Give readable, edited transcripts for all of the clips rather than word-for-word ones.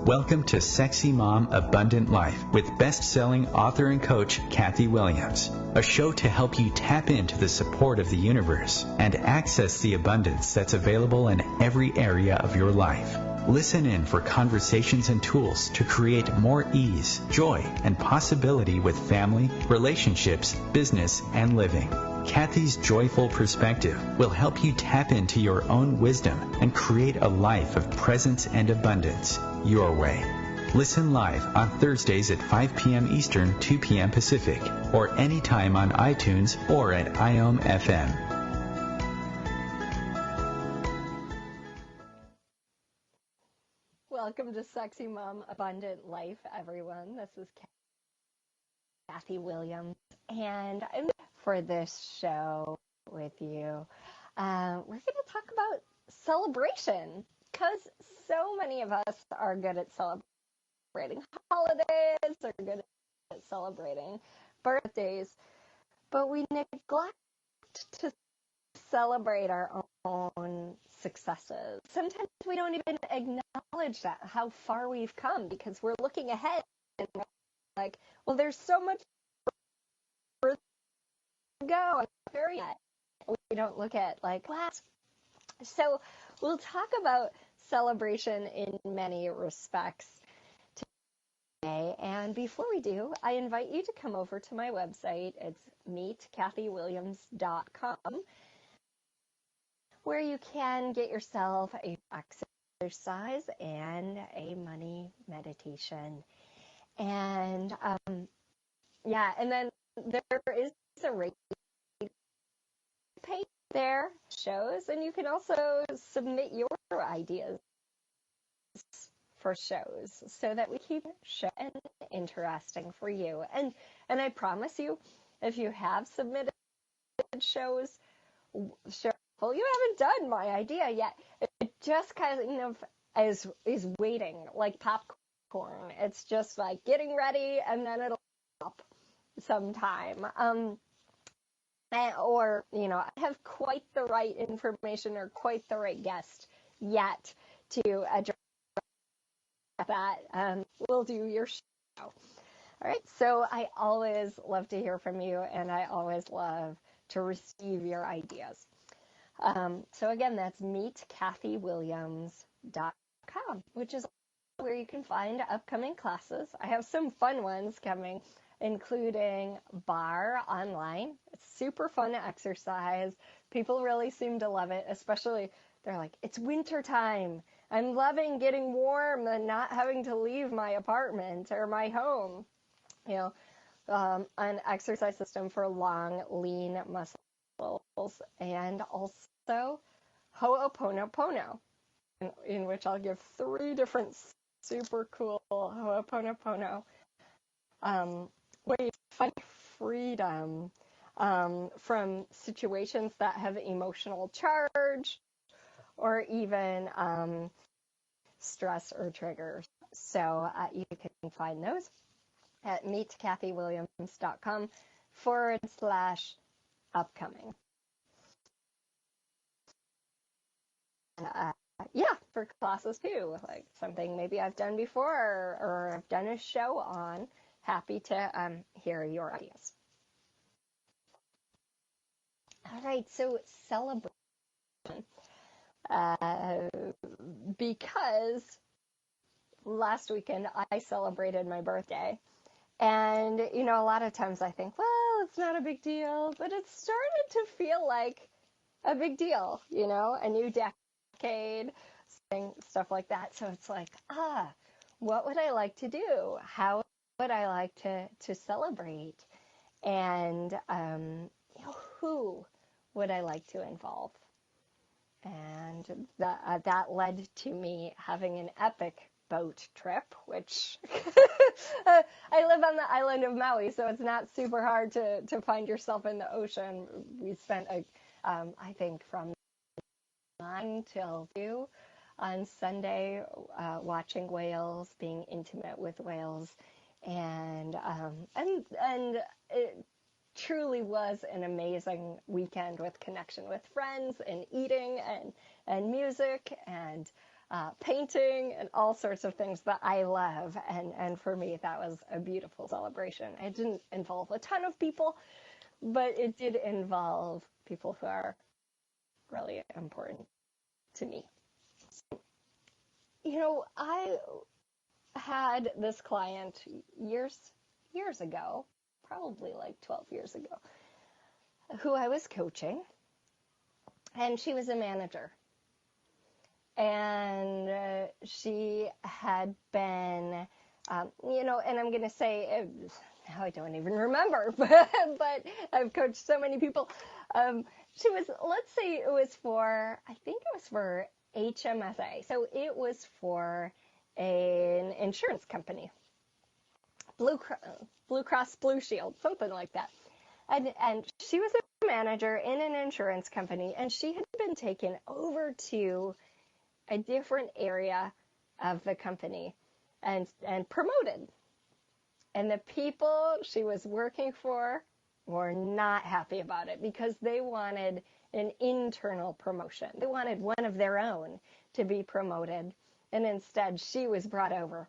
Welcome to Sexy Mom Abundant Life with best-selling author and coach Kathy Williams, a show to help you tap into the support of the universe and access the abundance that's available in every area of your life. Listen in for conversations and tools to create more ease, joy, and possibility with family, relationships, business, and living. Kathy's joyful perspective will help you tap into your own wisdom and create a life of presence and abundance your way. Listen live on Thursdays at 5 p.m. Eastern, 2 p.m. Pacific, or anytime on iTunes or at IOM-FM. Welcome to Sexy Mom Abundant Life, everyone. This is Kathy Williams, and I'm for this show with you. We're going to talk about celebration, because so many of us are good at celebrating holidays, are good at celebrating birthdays, but we neglect to celebrate our own successes. Sometimes we don't even acknowledge that, how far we've come, because we're looking ahead and we're like, well, there's so much further to go. I'm not there yet. We don't look at like last. So we'll talk about celebration in many respects today. And before we do, I invite you to come over to my website. It's meetkathy.williams.com, where you can get yourself a exercise and a money meditation. And and then there is a rate page there, shows, and you can also submit your ideas for shows so that we keep show interesting for you. And I promise you, if you have submitted shows, well, you haven't done my idea yet. It just kind of is waiting like popcorn. It's just like getting ready, and then it'll pop sometime. Or, I have quite the right information or quite the right guest yet to address that. We'll do your show. All right. So I always love to hear from you, and I always love to receive your ideas. So again, that's meetkathywilliams.com, which is where you can find upcoming classes. I have some fun ones coming, including bar online. It's super fun exercise. People really seem to love it, especially they're like, it's winter time. I'm loving getting warm and not having to leave my apartment or my home. An exercise system for long, lean muscles, and also Ho'oponopono, in which I'll give 3 different super cool Ho'oponopono ways to find freedom from situations that have emotional charge or even stress or triggers. So you can find those at meetkathywilliams.com/upcoming. For classes too, like something maybe I've done before or I've done a show on. Happy to hear your ideas. All right, so celebration. Because last weekend I celebrated my birthday. And, a lot of times I think, well, it's not a big deal, but it started to feel like a big deal, a new decade, stuff like that. So it's like, what would I like to do? How would I like to celebrate? And who would I like to involve? And that led to me having an epic boat trip, which I live on the island of Maui, so it's not super hard to find yourself in the ocean. We spent, I think, from 9 till 2 on Sunday watching whales, being intimate with whales, and it truly was an amazing weekend with connection with friends and eating and music and painting and all sorts of things that I love. And for me, that was a beautiful celebration. It didn't involve a ton of people, but it did involve people who are really important to me. I had this client years ago, probably like 12 years ago, who I was coaching, and she was a manager. And she had been, and I'm going to say, now I don't even remember, but I've coached so many people. She was, let's say I think it was for HMSA. So it was for an insurance company, Blue Cross Blue Shield, something like that. And she was a manager in an insurance company, and she had been taken over to a different area of the company and promoted. And the people she was working for were not happy about it because they wanted an internal promotion. They wanted one of their own to be promoted, and instead she was brought over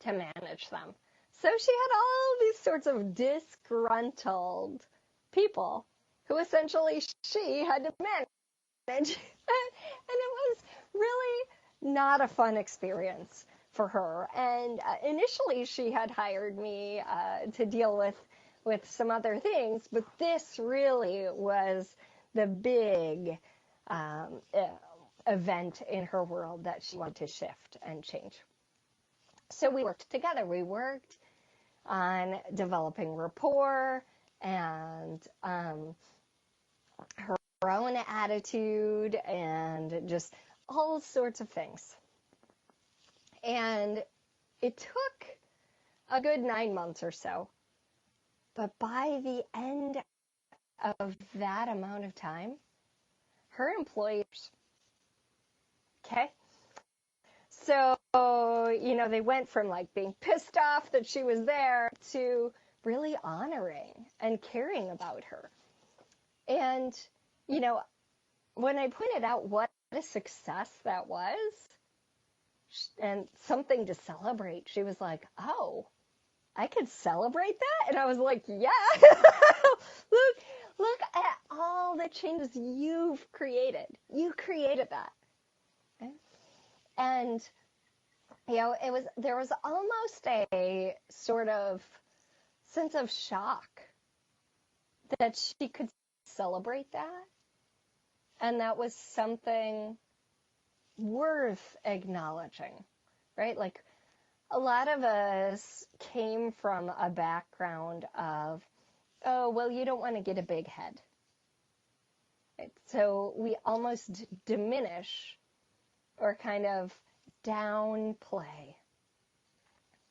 to manage them. So she had all these sorts of disgruntled people who essentially she had to manage. And it was really not a fun experience for her. And initially she had hired me to deal with some other things, but this really was the big event in her world that she wanted to shift and change. So we worked together. We worked on developing rapport and her own attitude and just all sorts of things. And it took a good 9 months or so. But by the end of that amount of time, her employers, okay? So, they went from like being pissed off that she was there to really honoring and caring about her. And, when I pointed out what a success that was and something to celebrate, she was like, oh, I could celebrate that? And I was like, yeah. Look at all the changes you've created. You created that. Okay? And, there was almost a sort of sense of shock that she could celebrate that. And that was something worth acknowledging, right? Like, a lot of us came from a background of, oh, well, you don't want to get a big head. Right? So we almost diminish or kind of downplay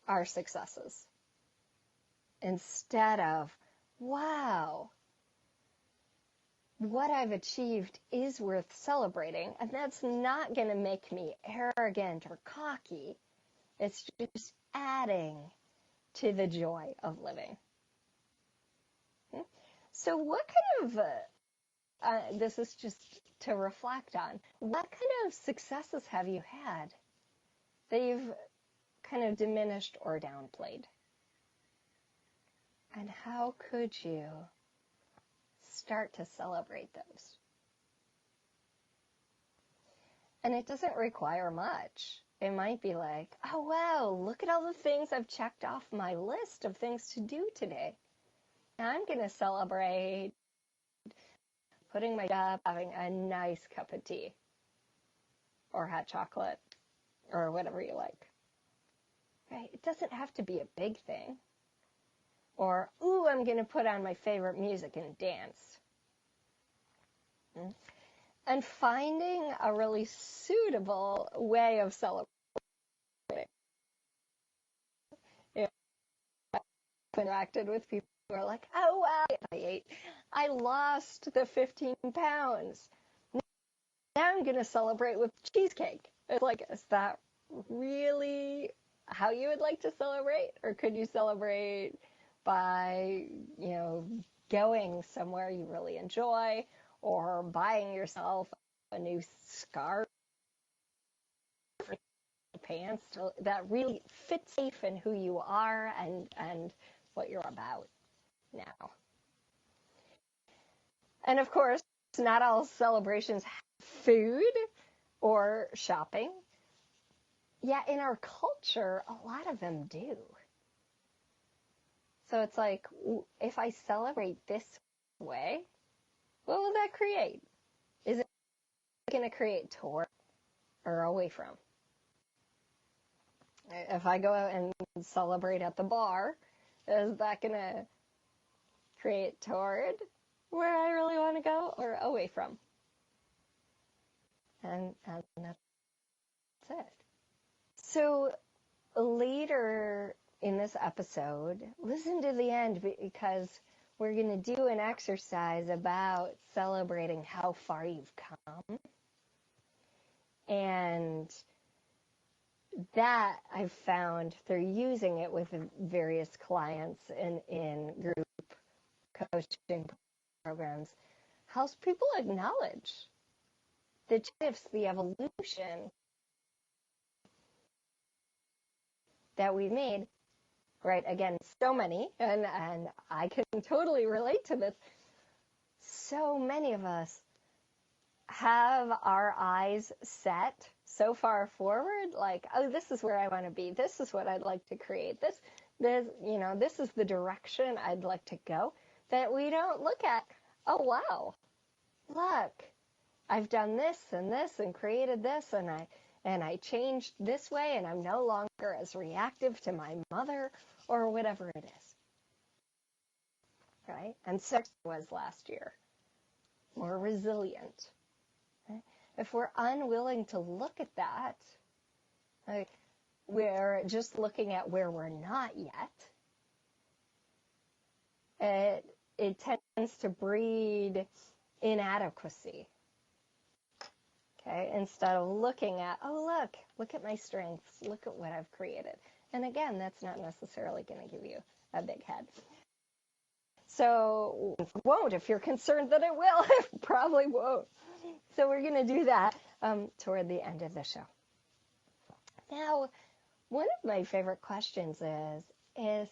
our successes instead of, wow, what I've achieved is worth celebrating, and that's not going to make me arrogant or cocky. It's just adding to the joy of living. Okay? So what kind of, this is just to reflect on, what kind of successes have you had that you've kind of diminished or downplayed? And how could you start to celebrate those? And it doesn't require much. It might be like, oh, wow, look at all the things I've checked off my list of things to do today. Now I'm going to celebrate putting my up, having a nice cup of tea or hot chocolate or whatever you like. Right? It doesn't have to be a big thing. Or, ooh, I'm going to put on my favorite music and dance. And finding a really suitable way of celebrating. I've interacted with people who are like, oh, wow, I lost the 15 pounds. Now I'm going to celebrate with cheesecake. It's like, is that really how you would like to celebrate? Or could you celebrate by, going somewhere you really enjoy, or buying yourself a new scarf pants that really fit safe in who you are and what you're about now. And of course, not all celebrations have food or shopping. Yeah, in our culture, a lot of them do. So it's like, if I celebrate this way, what will that create? Is it going to create toward or away from? If I go out and celebrate at the bar, is that going to create toward where I really want to go or away from? And that's it. So later in this episode, listen to the end because we're going to do an exercise about celebrating how far you've come. And that I've found through using it with various clients in group coaching programs helps people acknowledge the shifts, the evolution that we've made, right? Again, so many, and I can totally relate to this. So many of us have our eyes set so far forward, like, oh, this is where I want to be. This is what I'd like to create. This is the direction I'd like to go, that we don't look at, oh, wow, look, I've done this and created this and I changed this way and I'm no longer as reactive to my mother or whatever it is, right? And sex was last year, more resilient. Right? If we're unwilling to look at that, like, we're just looking at where we're not yet, it tends to breed inadequacy. Okay, instead of looking at, oh, look at my strengths, look at what I've created. And again, that's not necessarily going to give you a big head. So it won't. If you're concerned that it will, it probably won't. So we're going to do that toward the end of the show. Now, one of my favorite questions is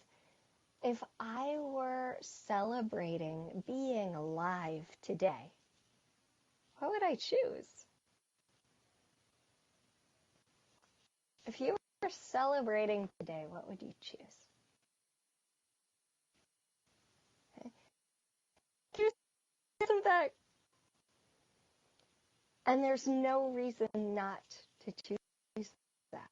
if I were celebrating being alive today, what would I choose? If you were celebrating today, what would you choose? Okay. Isn't that? And there's no reason not to choose that.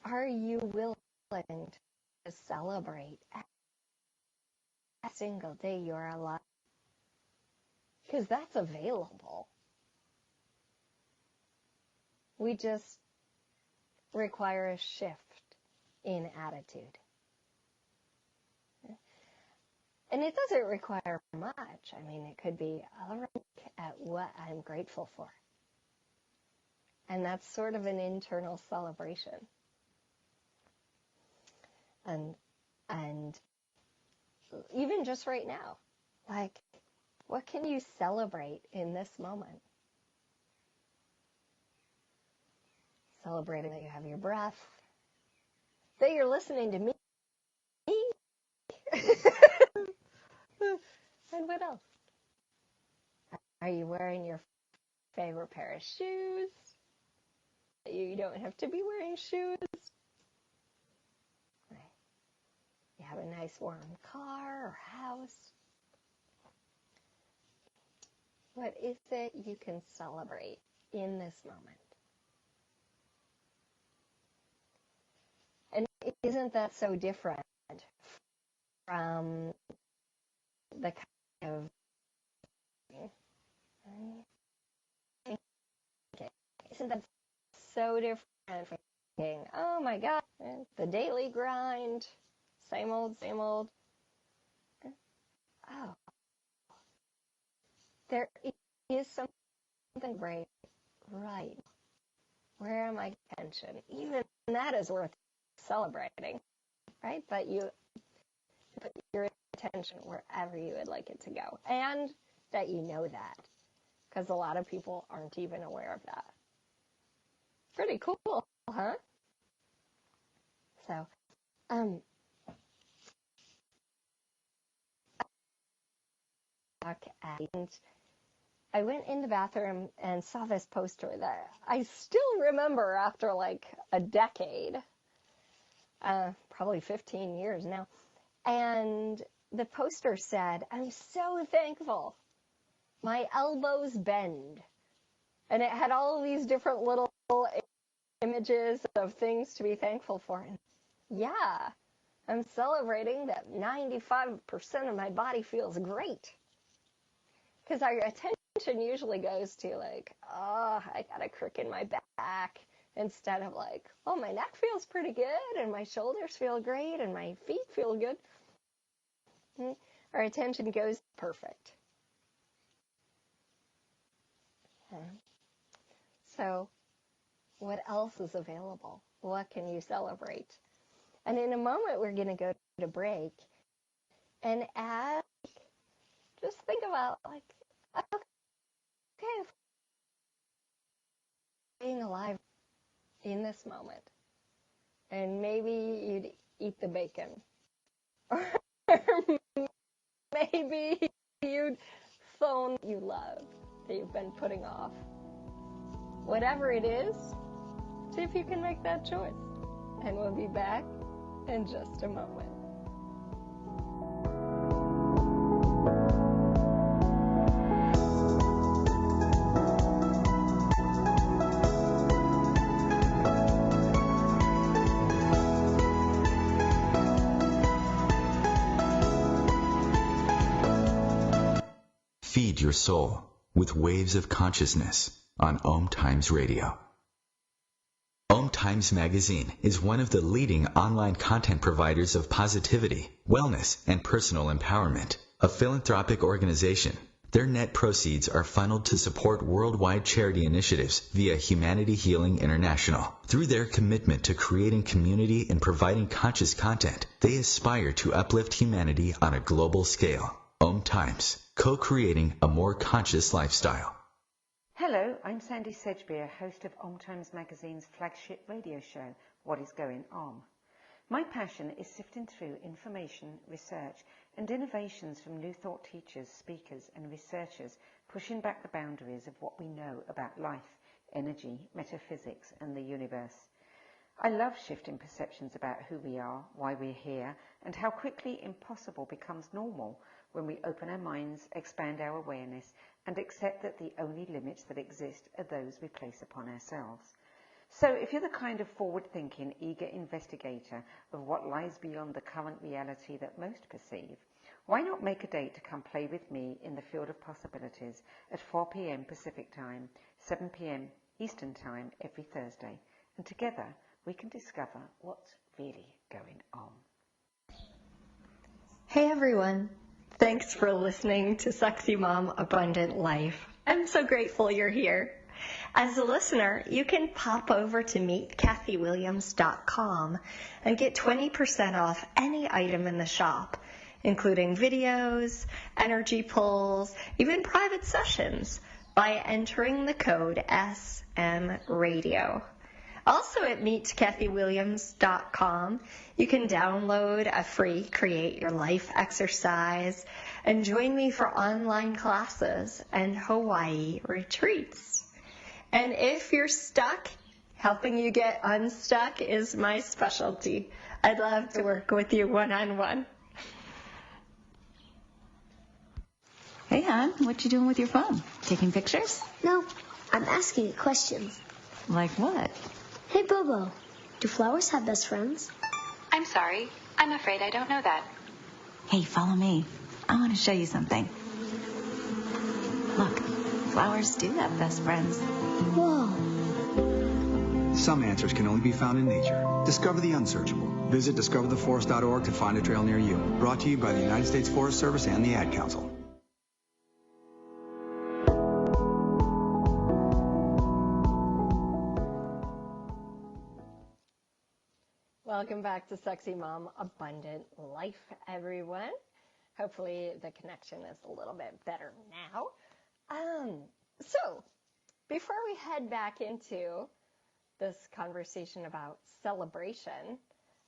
Are you willing to celebrate every single day you're alive? Because that's available. We just require a shift in attitude. And it doesn't require much. I mean, it could be, I'll look at what I'm grateful for. And that's sort of an internal celebration. And even just right now, like, what can you celebrate in this moment? Celebrating that you have your breath, that you're listening to me. And what else? Are you wearing your favorite pair of shoes? You don't have to be wearing shoes. You have a nice warm car or house. What is it you can celebrate in this moment? And isn't that so different from the kind of, isn't that so different from thinking, oh my God, the daily grind, same old, same old. Oh, there is something great, right? Where am I attention? Even that is worth celebrating, right? But you put your attention wherever you would like it to go, and that you know that, because a lot of people aren't even aware of that. Pretty cool, huh? So, and I went in the bathroom and saw this poster that I still remember after like a decade, probably 15 years now. And the poster said, "I'm so thankful. My elbows bend." And it had all of these different little images of things to be thankful for. And yeah, I'm celebrating that 95% of my body feels great. Because our attention usually goes to like, oh, I got a crick in my back, instead of like, oh, my neck feels pretty good, and my shoulders feel great, and my feet feel good. Our attention goes perfect. Okay. So what else is available? What can you celebrate? And in a moment, we're going to go to break and just think about like, okay, if being alive in this moment, and maybe you'd eat the bacon, or maybe you'd phone you love that you've been putting off. Whatever it is, see if you can make that choice. And we'll be back in just a moment. Feed your soul with waves of consciousness on OMTimes Radio. OMTimes Magazine is one of the leading online content providers of positivity, wellness, and personal empowerment. A philanthropic organization, their net proceeds are funneled to support worldwide charity initiatives via Humanity Healing International. Through their commitment to creating community and providing conscious content, they aspire to uplift humanity on a global scale. OMTimes, co-creating a more conscious lifestyle. Hello, I'm Sandy Sedgbeer, host of OMTimes Magazine's flagship radio show, What is Going On? My passion is sifting through information, research, and innovations from new thought teachers, speakers, and researchers pushing back the boundaries of what we know about life, energy, metaphysics, and the universe. I love shifting perceptions about who we are, why we're here, and how quickly impossible becomes normal when we open our minds, expand our awareness, and accept that the only limits that exist are those we place upon ourselves. So if you're the kind of forward-thinking, eager investigator of what lies beyond the current reality that most perceive, why not make a date to come play with me in the field of possibilities at 4 p.m. Pacific Time, 7 p.m. Eastern Time every Thursday, and together we can discover what's really going on. Hey everyone. Thanks for listening to Sexy Mom Abundant Life. I'm so grateful you're here. As a listener, you can pop over to meetkathywilliams.com and get 20% off any item in the shop, including videos, energy pulls, even private sessions, by entering the code SMRadio. Also at meetkathywilliams.com, you can download a free Create Your Life exercise and join me for online classes and Hawaii retreats. And if you're stuck, helping you get unstuck is my specialty. I'd love to work with you one-on-one. Hey, hon, what you doing with your phone? Taking pictures? No, I'm asking it questions. Like what? Hey, Bobo, do flowers have best friends? I'm sorry. I'm afraid I don't know that. Hey, follow me. I want to show you something. Look, flowers do have best friends. Whoa. Some answers can only be found in nature. Discover the unsearchable. Visit discovertheforest.org to find a trail near you. Brought to you by the United States Forest Service and the Ad Council. Welcome back to Sexy Mom Abundant Life, everyone. Hopefully the connection is a little bit better now. So, before we head back into this conversation about celebration,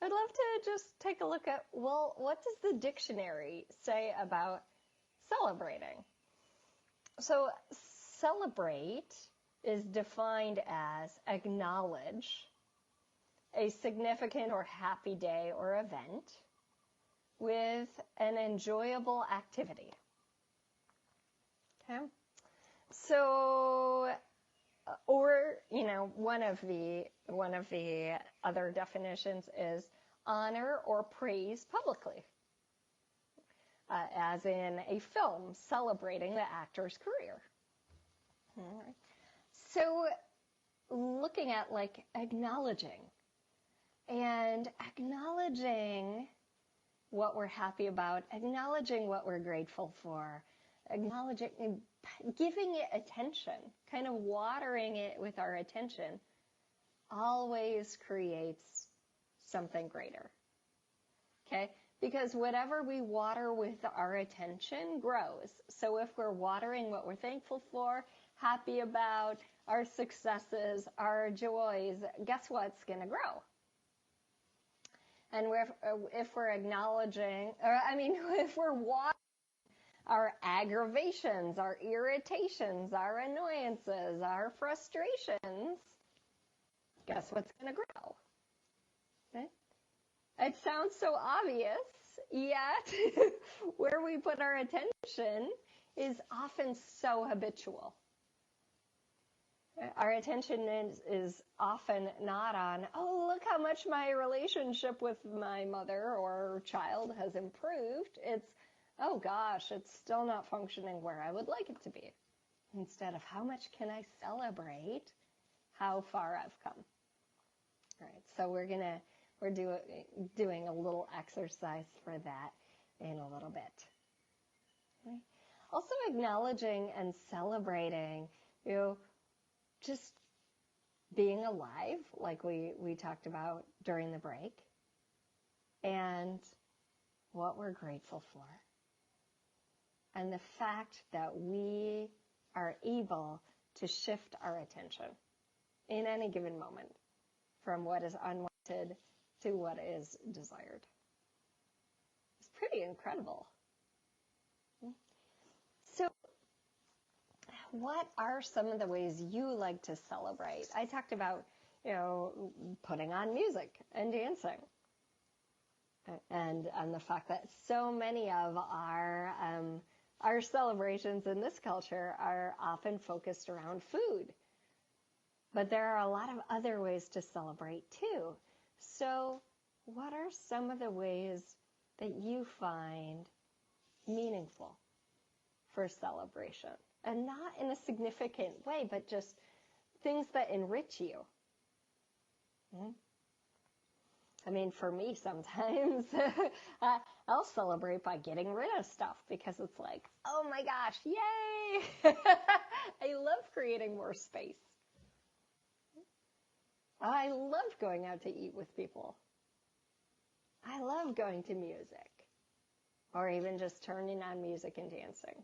I'd love to just take a look at, well, what does the dictionary say about celebrating? So celebrate is defined as acknowledge a significant or happy day or event with an enjoyable activity. Okay? So, or, one of the other definitions is honor or praise publicly, as in a film celebrating the actor's career. All right. So, looking at acknowledging what we're happy about, acknowledging what we're grateful for, acknowledging, giving it attention, kind of watering it with our attention, always creates something greater. Okay? Because whatever we water with our attention grows. So if we're watering what we're thankful for, happy about, our successes, our joys, guess what's going to grow? And if we're acknowledging, if we're watering our aggravations, our irritations, our annoyances, our frustrations, guess what's going to grow? Okay? It sounds so obvious, yet where we put our attention is often so habitual. Our attention is often not on, oh, look how much my relationship with my mother or child has improved. It's, oh gosh, it's still not functioning where I would like it to be. Instead of how much can I celebrate how far I've come. All right, so we're doing a little exercise for that in a little bit. Okay. Also acknowledging and celebrating, just being alive, like we talked about during the break, and what we're grateful for. And the fact that we are able to shift our attention in any given moment from what is unwanted to what is desired. It's pretty incredible. So, what are some of the ways you like to celebrate? I talked about, putting on music and dancing. And the fact that so many of our celebrations in this culture are often focused around food. But there are a lot of other ways to celebrate too. So what are some of the ways that you find meaningful for celebration? And not in a significant way, but just things that enrich you. For me, sometimes I'll celebrate by getting rid of stuff because it's like, oh my gosh, yay! I love creating more space. I love going out to eat with people. I love going to music, or even just turning on music and dancing,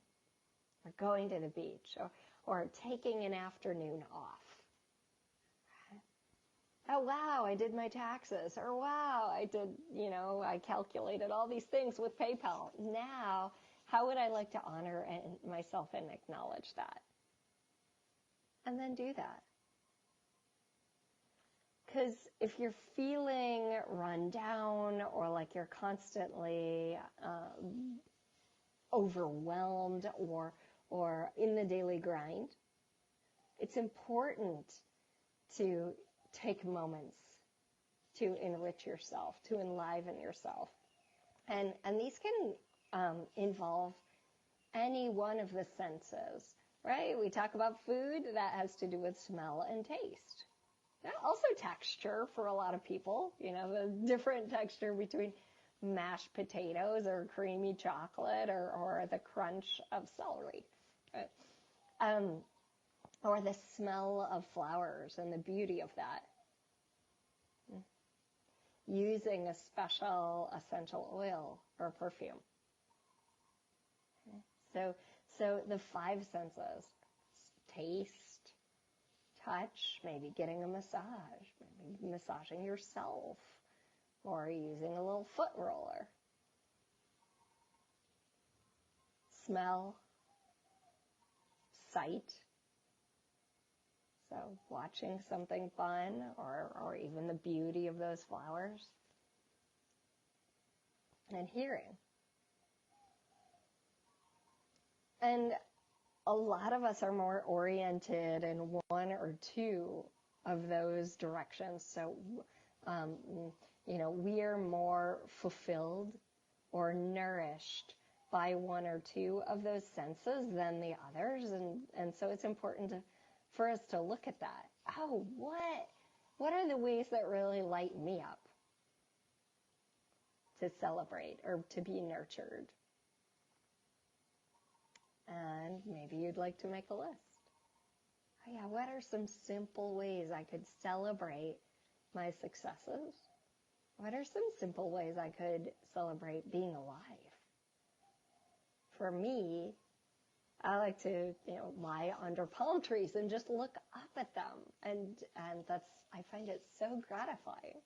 or going to the beach, or taking an afternoon off. Oh, wow, I did my taxes. Or, wow, I did, I calculated all these things with PayPal. Now, how would I like to honor myself and acknowledge that? And then do that. Because if you're feeling run down or like you're constantly overwhelmed or in the daily grind, it's important to take moments to enrich yourself, to enliven yourself. And these can involve any one of the senses, right? We talk about food, that has to do with smell and taste. Also texture for a lot of people, the different texture between mashed potatoes or creamy chocolate or the crunch of celery, right? Or the smell of flowers and the beauty of that. Using a special essential oil or perfume. So the five senses: taste, touch, maybe getting a massage, maybe massaging yourself, or using a little foot roller. Smell, sight. So watching something fun or even the beauty of those flowers. And hearing. And a lot of us are more oriented in one or two of those directions. So, we are more fulfilled or nourished by one or two of those senses than the others. And so it's important for us to look at that. Oh, what are the ways that really light me up to celebrate or to be nurtured? And maybe you'd like to make a list. Oh yeah, what are some simple ways I could celebrate my successes? What are some simple ways I could celebrate being alive? For me, I like to, lie under palm trees and just look up at them. And I find it so gratifying.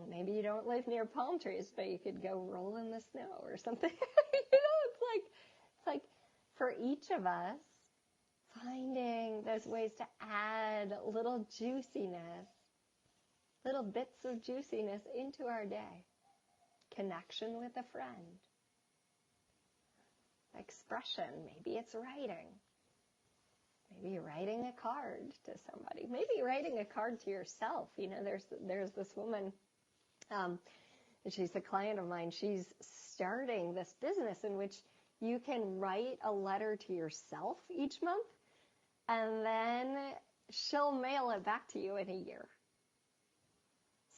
Maybe you don't live near palm trees, but you could go roll in the snow or something. It's like for each of us, finding those ways to add little juiciness, little bits of juiciness into our day. Connection with a friend. Expression, maybe it's writing. Maybe writing a card to somebody. Maybe writing a card to yourself. There's this woman, she's a client of mine. She's starting this business in which you can write a letter to yourself each month, and then she'll mail it back to you in a year.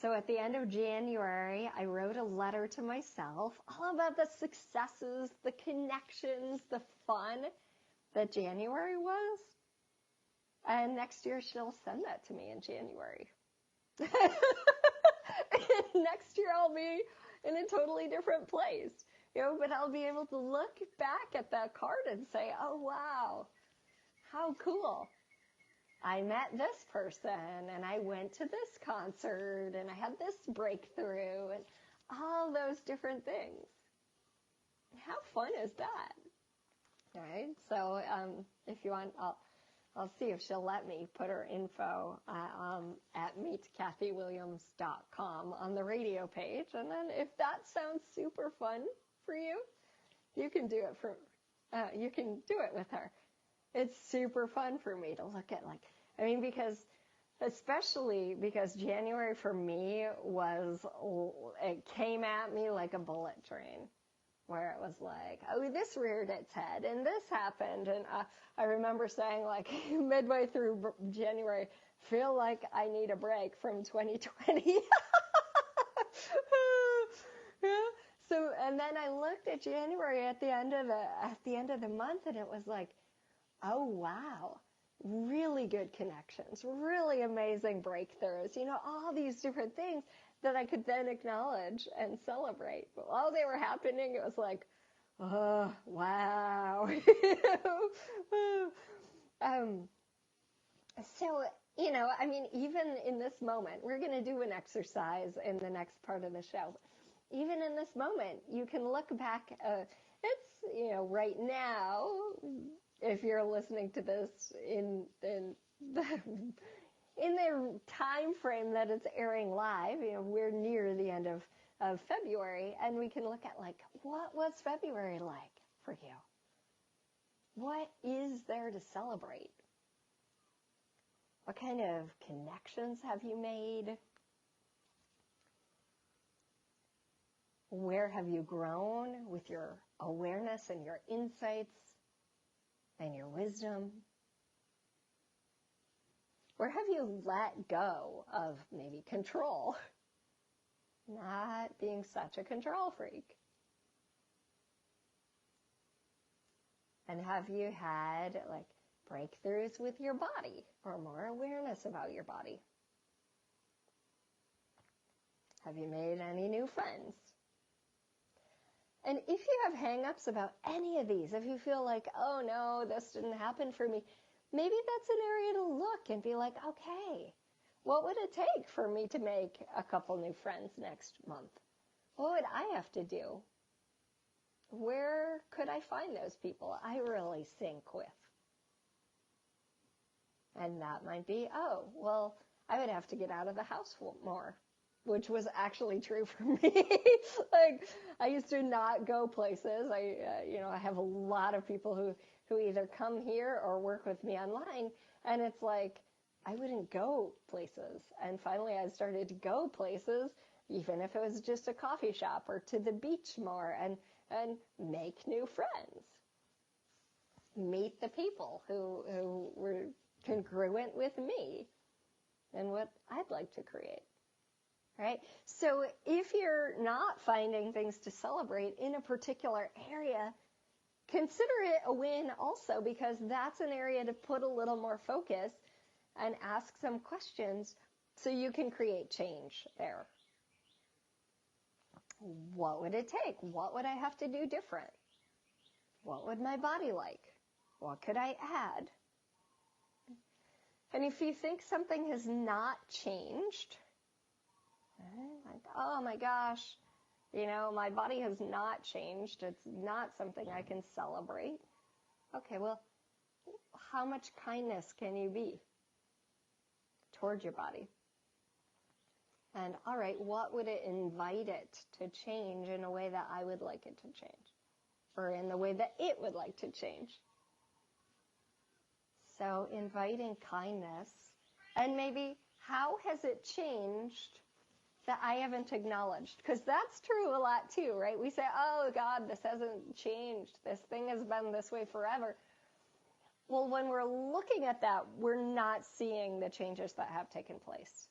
So at the end of January, I wrote a letter to myself all about the successes, the connections, the fun that January was. And next year, she'll send that to me in January. Next year, I'll be in a totally different place. But I'll be able to look back at that card and say, oh, wow, how cool. I met this person, and I went to this concert, and I had this breakthrough, and all those different things. How fun is that? All right, so if you want, I'll see if she'll let me put her info at meetkathywilliams.com on the radio page, and then if that sounds super fun for you, you can do it with her. It's super fun for me to look at, especially because January for me it came at me like a bullet train, where it was like, oh, this reared its head, and this happened, and I remember saying, midway through January, feel like I need a break from 2020. Yeah. So, and then I looked at January at the end of the month, and it was like, oh, wow, really good connections, really amazing breakthroughs, all these different things that I could then acknowledge and celebrate. But while they were happening, it was like, oh, wow. Even in this moment, we're going to do an exercise in the next part of the show. Even in this moment, you can look back, right now, if you're listening to this in the time frame that it's airing live, we're near the end of February, and we can look at what was February like for you? What is there to celebrate? What kind of connections have you made? Where have you grown with your awareness and your insights and your wisdom? Where have you let go of maybe control? Not being such a control freak. And have you had breakthroughs with your body or more awareness about your body? Have you made any new friends? And if you have hang-ups about any of these, if you feel like, oh no, this didn't happen for me, maybe that's an area to look and be like, okay, what would it take for me to make a couple new friends next month? What would I have to do? Where could I find those people I really sync with? And that might be, oh, well, I would have to get out of the house more, which was actually true for me. Like, I used to not go places. I have a lot of people who either come here or work with me online, and it's like, I wouldn't go places. And finally, I started to go places, even if it was just a coffee shop or to the beach more, and make new friends. Meet the people who were congruent with me and what I'd like to create. Right? So if you're not finding things to celebrate in a particular area, consider it a win also, because that's an area to put a little more focus and ask some questions so you can create change there. What would it take? What would I have to do different? What would my body like? What could I add? And if you think something has not changed, like, oh my gosh, my body has not changed. It's not something I can celebrate. Okay, well, how much kindness can you be toward your body? And all right, what would it invite it to change in a way that I would like it to change? Or in the way that it would like to change? So inviting kindness, and maybe how has it changed that I haven't acknowledged? Because that's true a lot too, right? We say, oh God, this hasn't changed. This thing has been this way forever. Well, when we're looking at that, we're not seeing the changes that have taken place.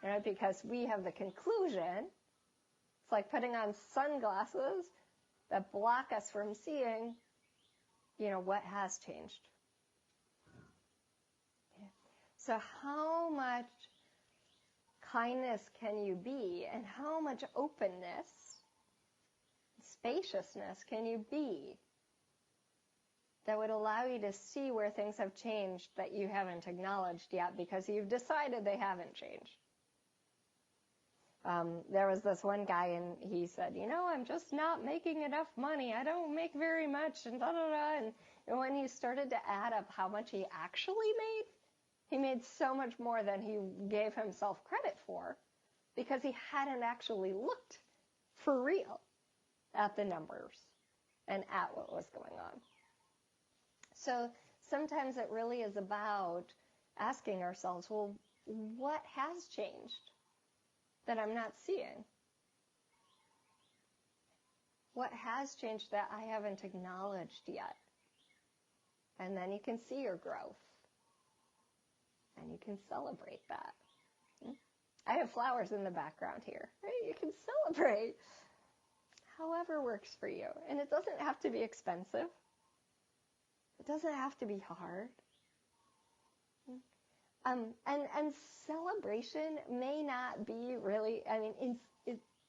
Right? Because we have the conclusion, it's like putting on sunglasses that block us from seeing, what has changed. Yeah. So how much kindness can you be, and how much openness, spaciousness can you be that would allow you to see where things have changed that you haven't acknowledged yet because you've decided they haven't changed? There was this one guy, and he said, I'm just not making enough money. I don't make very much, and da-da-da. And when he started to add up how much he actually made, he made so much more than he gave himself credit for, because he hadn't actually looked for real at the numbers and at what was going on. So sometimes it really is about asking ourselves, well, what has changed that I'm not seeing? What has changed that I haven't acknowledged yet? And then you can see your growth. And you can celebrate that. I have flowers in the background here. Right? You can celebrate however works for you. And it doesn't have to be expensive. It doesn't have to be hard. And celebration may not be really,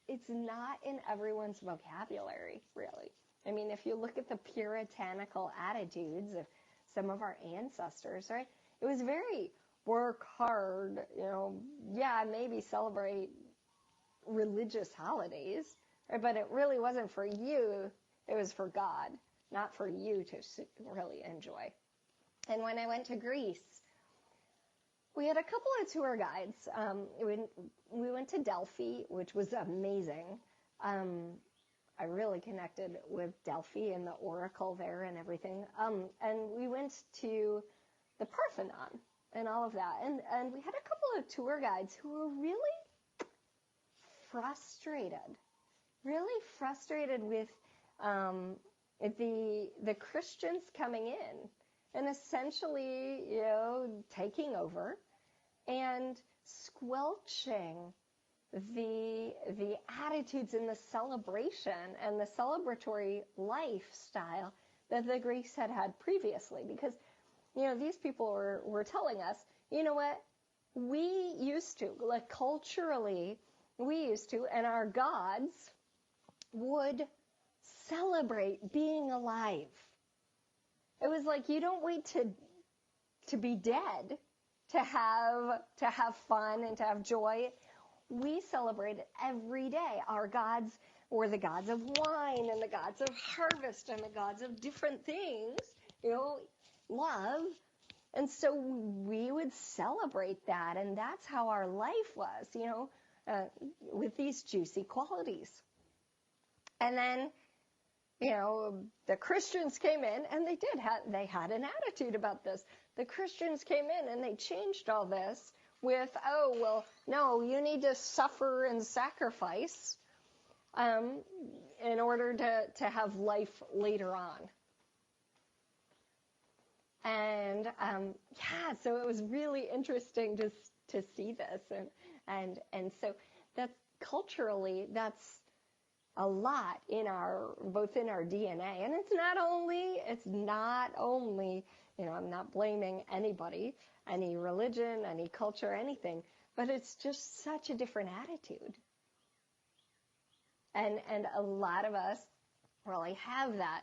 it's not in everyone's vocabulary, really. If you look at the puritanical attitudes of some of our ancestors, right? It was very work hard, maybe celebrate religious holidays, right? But it really wasn't for you. It was for God, not for you to really enjoy. And when I went to Greece, we had a couple of tour guides. We went to Delphi, which was amazing. I really connected with Delphi and the oracle there and everything. And we went to the Parthenon and all of that. And we had a couple of tour guides who were really frustrated with the Christians coming in and essentially, taking over and squelching the attitudes in the celebration and the celebratory lifestyle that the Greeks had previously. Because, these people were telling us, what? We used to, like culturally, and our gods would celebrate being alive. It was like, you don't wait to be dead to have fun and to have joy. We celebrate it every day. Our gods were the gods of wine and the gods of harvest and the gods of different things, love. And so we would celebrate that, and that's how our life was, with these juicy qualities. And then, the Christians came in, and they had an attitude about this. The Christians came in, and they changed all this with, oh, well, no, you need to suffer and sacrifice in order to have life later on. And, so it was really interesting to see this. And so that's culturally, that's a lot both in our DNA. And it's not only, I'm not blaming anybody, any religion, any culture, anything, but it's just such a different attitude. And a lot of us really have that.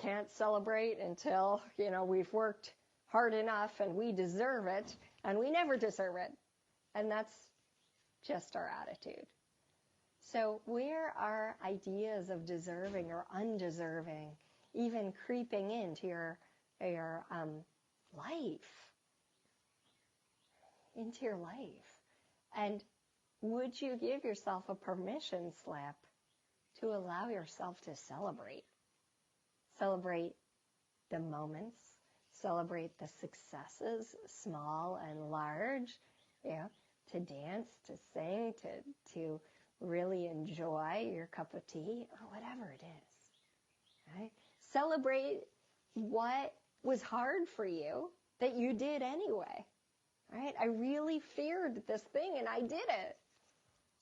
Can't celebrate until, we've worked hard enough and we deserve it, and we never deserve it. And that's just our attitude. So where are ideas of deserving or undeserving even creeping into your life? Into your life. And would you give yourself a permission slip to allow yourself to celebrate? Celebrate the moments, celebrate the successes, small and large, to dance, to sing, to really enjoy your cup of tea or whatever it is, right? Celebrate what was hard for you that you did anyway, right? I really feared this thing and I did it.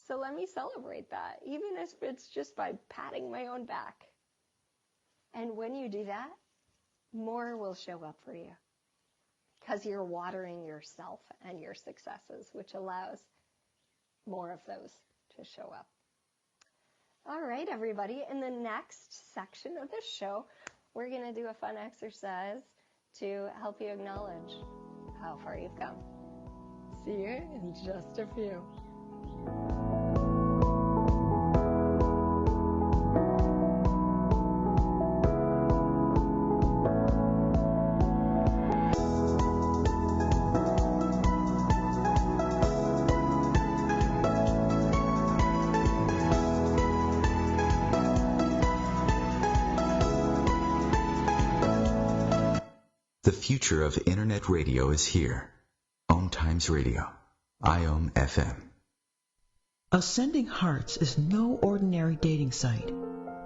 So let me celebrate that, even if it's just by patting my own back. And when you do that, more will show up for you because you're watering yourself and your successes, which allows more of those to show up. All right, everybody. In the next section of this show, we're going to do a fun exercise to help you acknowledge how far you've come. See you in just a few. The future of Internet radio is here. OMTimes Radio. IOM FM. Ascending Hearts is no ordinary dating site,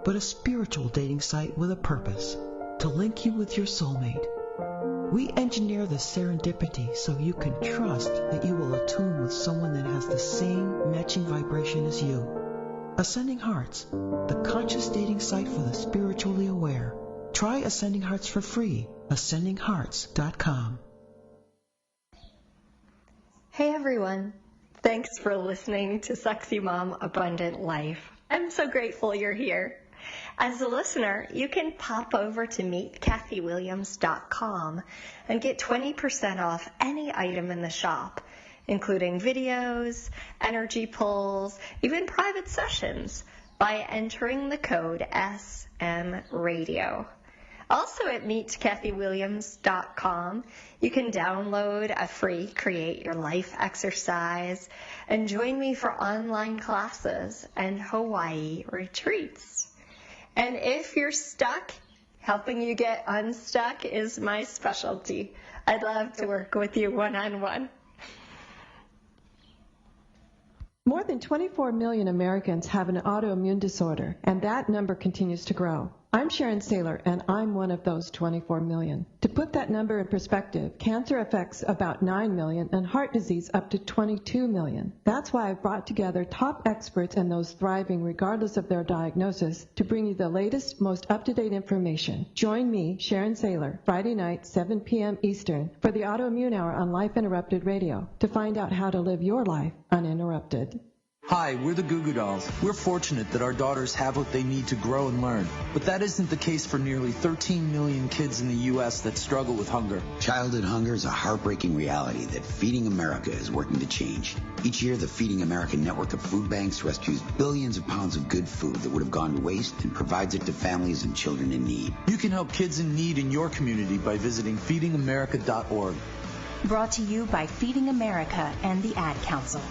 but a spiritual dating site with a purpose, to link you with your soulmate. We engineer the serendipity so you can trust that you will attune with someone that has the same matching vibration as you. Ascending Hearts, the conscious dating site for the spiritually aware. Try Ascending Hearts for free. AscendingHearts.com. Hey everyone, thanks for listening to Sexy Mom Abundant Life. I'm so grateful you're here. As a listener, you can pop over to meetkathywilliams.com and get 20% off any item in the shop, including videos, energy pulls, even private sessions, by entering the code SMRadio. Also at meetkathywilliams.com, you can download a free Create Your Life exercise and join me for online classes and Hawaii retreats. And if you're stuck, helping you get unstuck is my specialty. I'd love to work with you one-on-one. More than 24 million Americans have an autoimmune disorder, and that number continues to grow. I'm Sharon Saylor, and I'm one of those 24 million. To put that number in perspective, cancer affects about 9 million and heart disease up to 22 million. That's why I've brought together top experts and those thriving regardless of their diagnosis to bring you the latest, most up-to-date information. Join me, Sharon Saylor, Friday night, 7 p.m. Eastern, for the Autoimmune Hour on Life Interrupted Radio to find out how to live your life uninterrupted. Hi, we're the Goo Goo Dolls. We're fortunate that our daughters have what they need to grow and learn. But that isn't the case for nearly 13 million kids in the U.S. that struggle with hunger. Childhood hunger is a heartbreaking reality that Feeding America is working to change. Each year, the Feeding America network of food banks rescues billions of pounds of good food that would have gone to waste and provides it to families and children in need. You can help kids in need in your community by visiting feedingamerica.org. Brought to you by Feeding America and the Ad Council.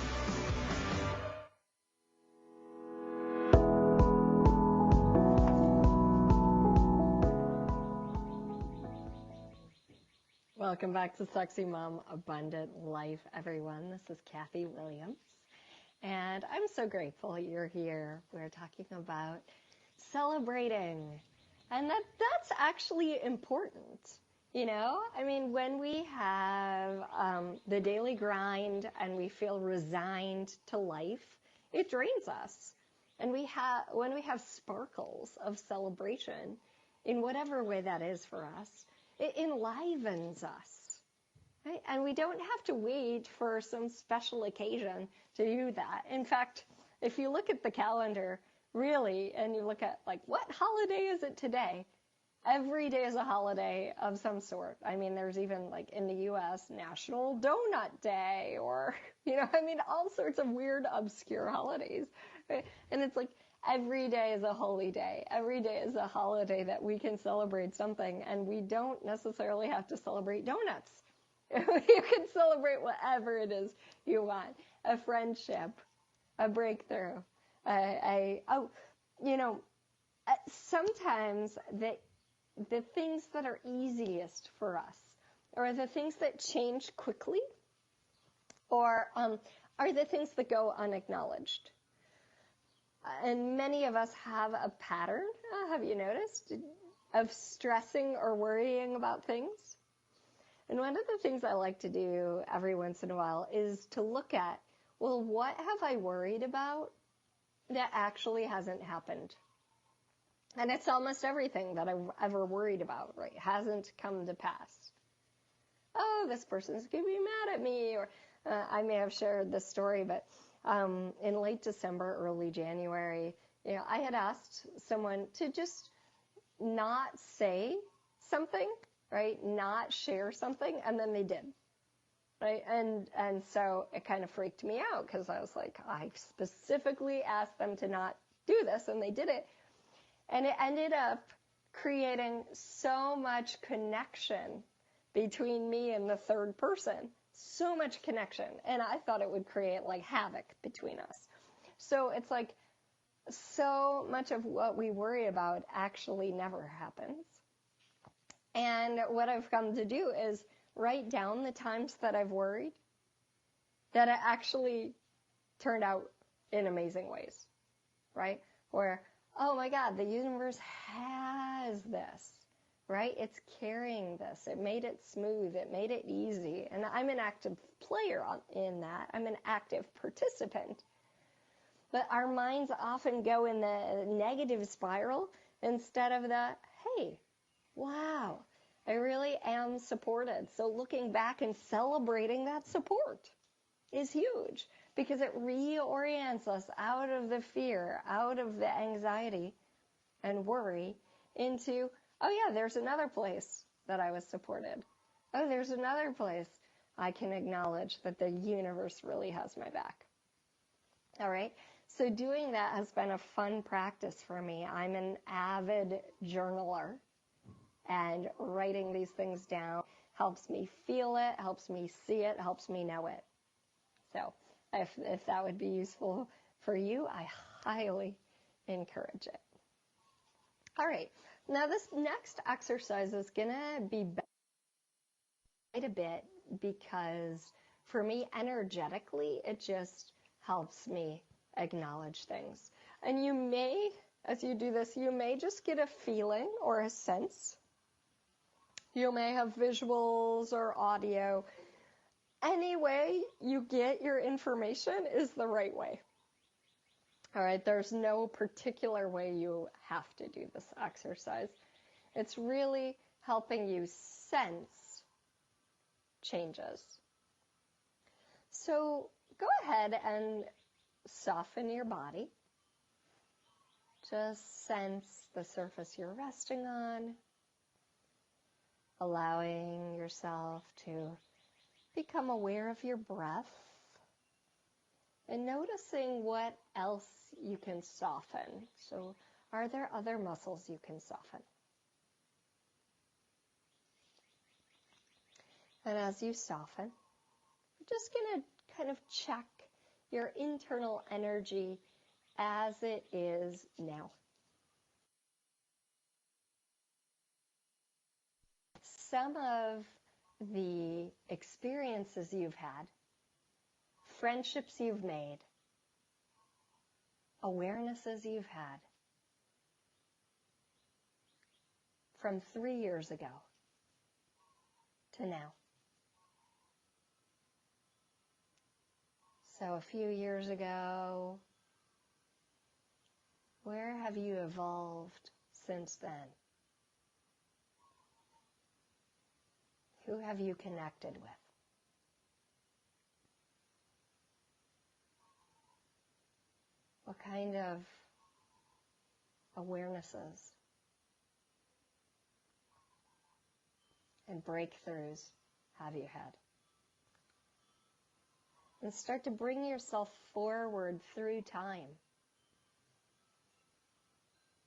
Welcome back to Sexy Mom Abundant Life, everyone. This is Kathy Williams, and I'm so grateful you're here. We're talking about celebrating, and that's actually important. You know, I mean, when we have the daily grind and we feel resigned to life, it drains us. And when we have sparkles of celebration, in whatever way that is for us, it enlivens us, right? And we don't have to wait for some special occasion to do that. In fact, if you look at the calendar, really, and you look at, like, what holiday is it today? Every day is a holiday of some sort. I mean, there's even, like, in the U.S., National Donut Day, or, you know, I mean, all sorts of weird, obscure holidays, right? And it's like, every day is a holy day. Every day is a holiday that we can celebrate something, and we don't necessarily have to celebrate donuts. You can celebrate whatever it is you want. A friendship, a breakthrough, sometimes the things that are easiest for us, or the things that change quickly, or are the things that go unacknowledged. And many of us have a pattern, have you noticed, of stressing or worrying about things? And one of the things I like to do every once in a while is to look at, well, what have I worried about that actually hasn't happened? And it's almost everything that I've ever worried about, right, hasn't come to pass. Oh, this person's going to be mad at me, or I may have shared this story, but in late December, early January, you know, I had asked someone to just not say something, right? Not share something, and then they did, right? And so it kind of freaked me out, because I was like, I specifically asked them to not do this, and they did it. And it ended up creating so much connection between me and the third person. So much connection, and I thought it would create like havoc between us. So it's like, so much of what we worry about actually never happens. And what I've come to do is write down the times that I've worried that it actually turned out in amazing ways, right? Where, oh my God, the universe has this. Right? It's carrying this. It made it smooth. It made it easy. And I'm an active player in that. I'm an active participant. But our minds often go in the negative spiral instead of the, hey, wow, I really am supported. So looking back and celebrating that support is huge, because it reorients us out of the fear, out of the anxiety and worry into, oh yeah, there's another place that I was supported. Oh, there's another place I can acknowledge that the universe really has my back. All right. So doing that has been a fun practice for me. I'm an avid journaler, and writing these things down helps me feel it, helps me see it, helps me know it. So if that would be useful for you, I highly encourage it. All right. Now, this next exercise is going to be quite a bit, because for me, energetically, it just helps me acknowledge things. And you may, as you do this, you may just get a feeling or a sense. You may have visuals or audio. Any way you get your information is the right way. All right, there's no particular way you have to do this exercise. It's really helping you sense changes. So go ahead and soften your body. Just sense the surface you're resting on, allowing yourself to become aware of your breath and noticing what else you can soften. So, are there other muscles you can soften? And as you soften, we're just going to kind of check your internal energy as it is now. Some of the experiences you've had, friendships you've made, awarenesses you've had from 3 years ago to now. So a few years ago, where have you evolved since then? Who have you connected with? What kind of awarenesses and breakthroughs have you had? And start to bring yourself forward through time,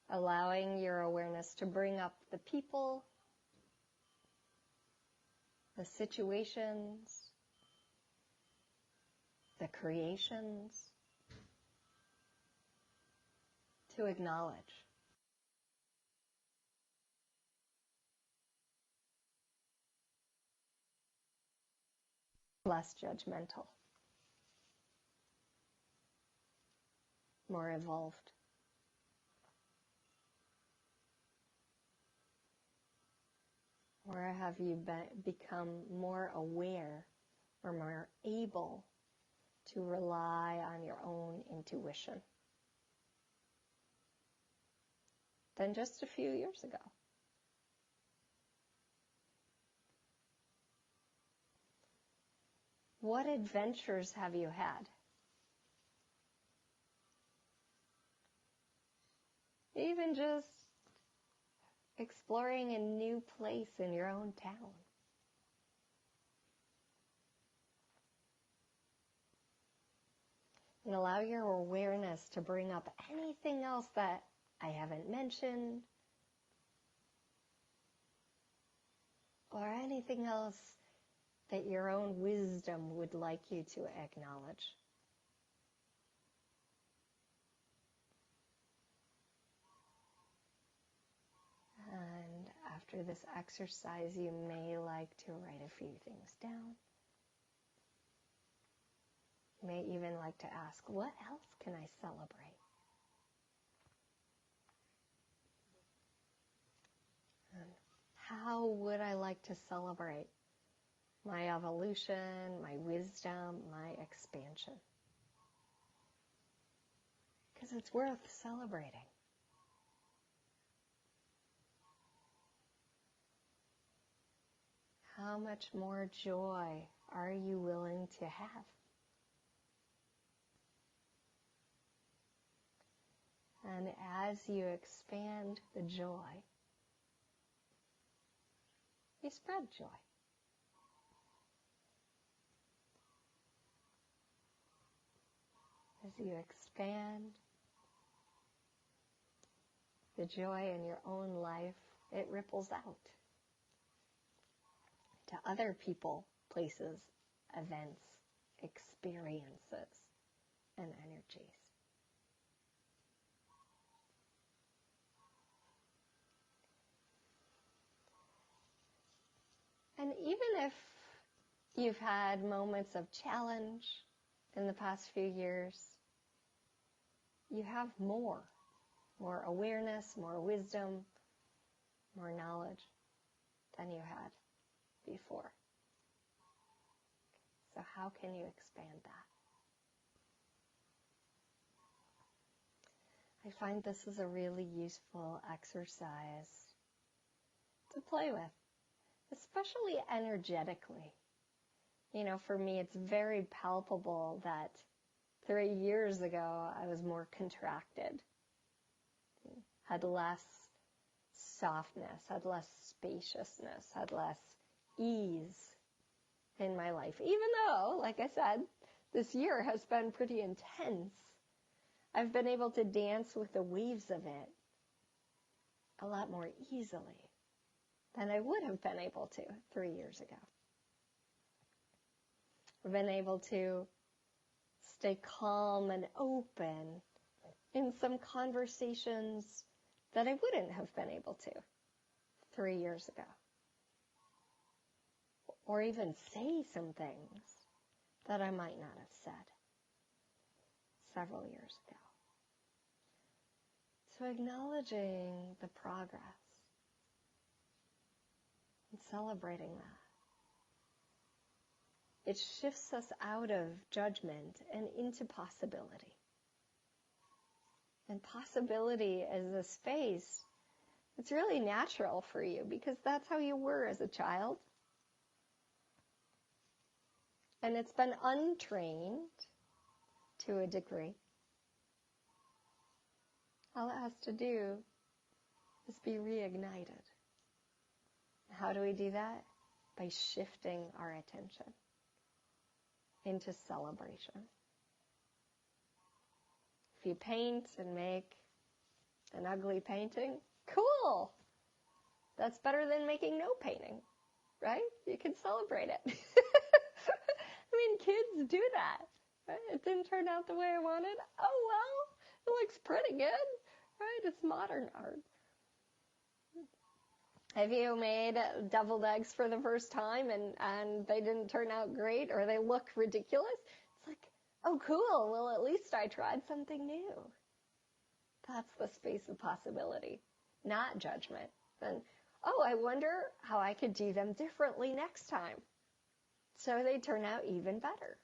allowing your awareness to bring up the people, the situations, the creations, to acknowledge. Less judgmental, more evolved. Or have you become more aware or more able to rely on your own intuition than just a few years ago? What adventures have you had? Even just exploring a new place in your own town. And allow your awareness to bring up anything else that I haven't mentioned, or anything else that your own wisdom would like you to acknowledge. And after this exercise, you may like to write a few things down. You may even like to ask, what else can I celebrate? And how would I like to celebrate my evolution, my wisdom, my expansion? Because it's worth celebrating. How much more joy are you willing to have? And as you expand the joy, you spread joy. As you expand the joy in your own life, it ripples out to other people, places, events, experiences, and energies. And even if you've had moments of challenge in the past few years, you have more awareness, more wisdom, more knowledge than you had before. So how can you expand that? I find this is a really useful exercise to play with, especially energetically. You know, for me, it's very palpable that 3 years ago, I was more contracted, had less softness, had less spaciousness, had less ease in my life. Even though, like I said, this year has been pretty intense, I've been able to dance with the waves of it a lot more easily than I would have been able to 3 years ago. I've been able to stay calm and open in some conversations that I wouldn't have been able to 3 years ago. Or even say some things that I might not have said several years ago. So acknowledging the progress and celebrating that. It shifts us out of judgment and into possibility. And possibility is a space that's really natural for you because that's how you were as a child. And it's been untrained to a degree. All it has to do is be reignited. How do we do that? By shifting our attention into celebration. If you paint and make an ugly painting, cool! That's better than making no painting, right? You can celebrate it. I mean, kids do that. Right? It didn't turn out the way I wanted. Oh, well, it looks pretty good, right? It's modern art. Have you made deviled eggs for the first time and they didn't turn out great or they look ridiculous? It's like, oh, cool. Well, at least I tried something new. That's the space of possibility, not judgment. And, oh, I wonder how I could do them differently next time so they turn out even better.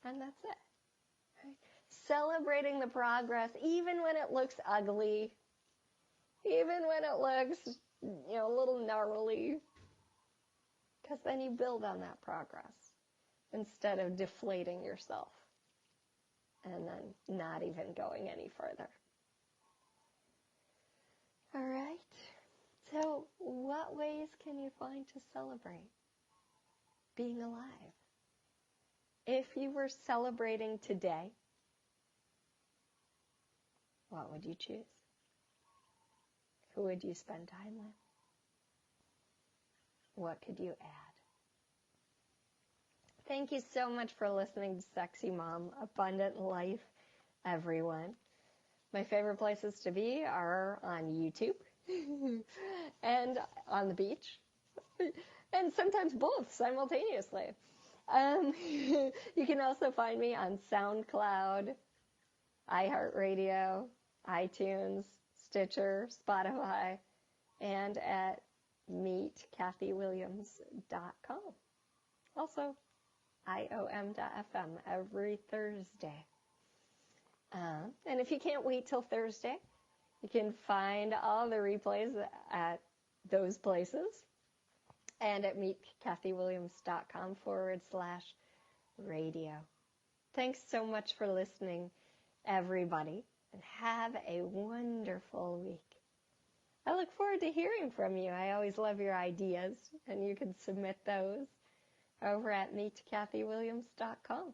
And that's it. Right? Celebrating the progress, even when it looks ugly, even when it looks, a little gnarly, because then you build on that progress instead of deflating yourself and then not even going any further. All right. So what ways can you find to celebrate being alive? If you were celebrating today, what would you choose? Who would you spend time with? What could you add? Thank you so much for listening to Sexy Mom, Abundant Life, everyone. My favorite places to be are on YouTube and on the beach, and sometimes both simultaneously. You can also find me on SoundCloud, iHeartRadio, iTunes, Stitcher, Spotify, and at meetkathywilliams.com. Also, IOM.FM every Thursday. And if you can't wait till Thursday, you can find all the replays at those places and at meetkathywilliams.com/radio. Thanks so much for listening, everybody, and have a wonderful week. I look forward to hearing from you. I always love your ideas, and you can submit those over at meetkathywilliams.com.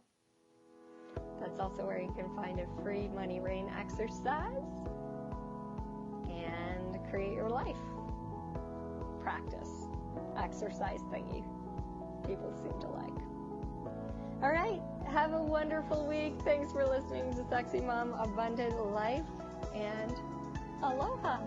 That's also where you can find a free Money Rain exercise and create your life practice exercise thingy people seem to like. All right, have a wonderful week. Thanks for listening to Sexy Mom, Abundant Life, and aloha.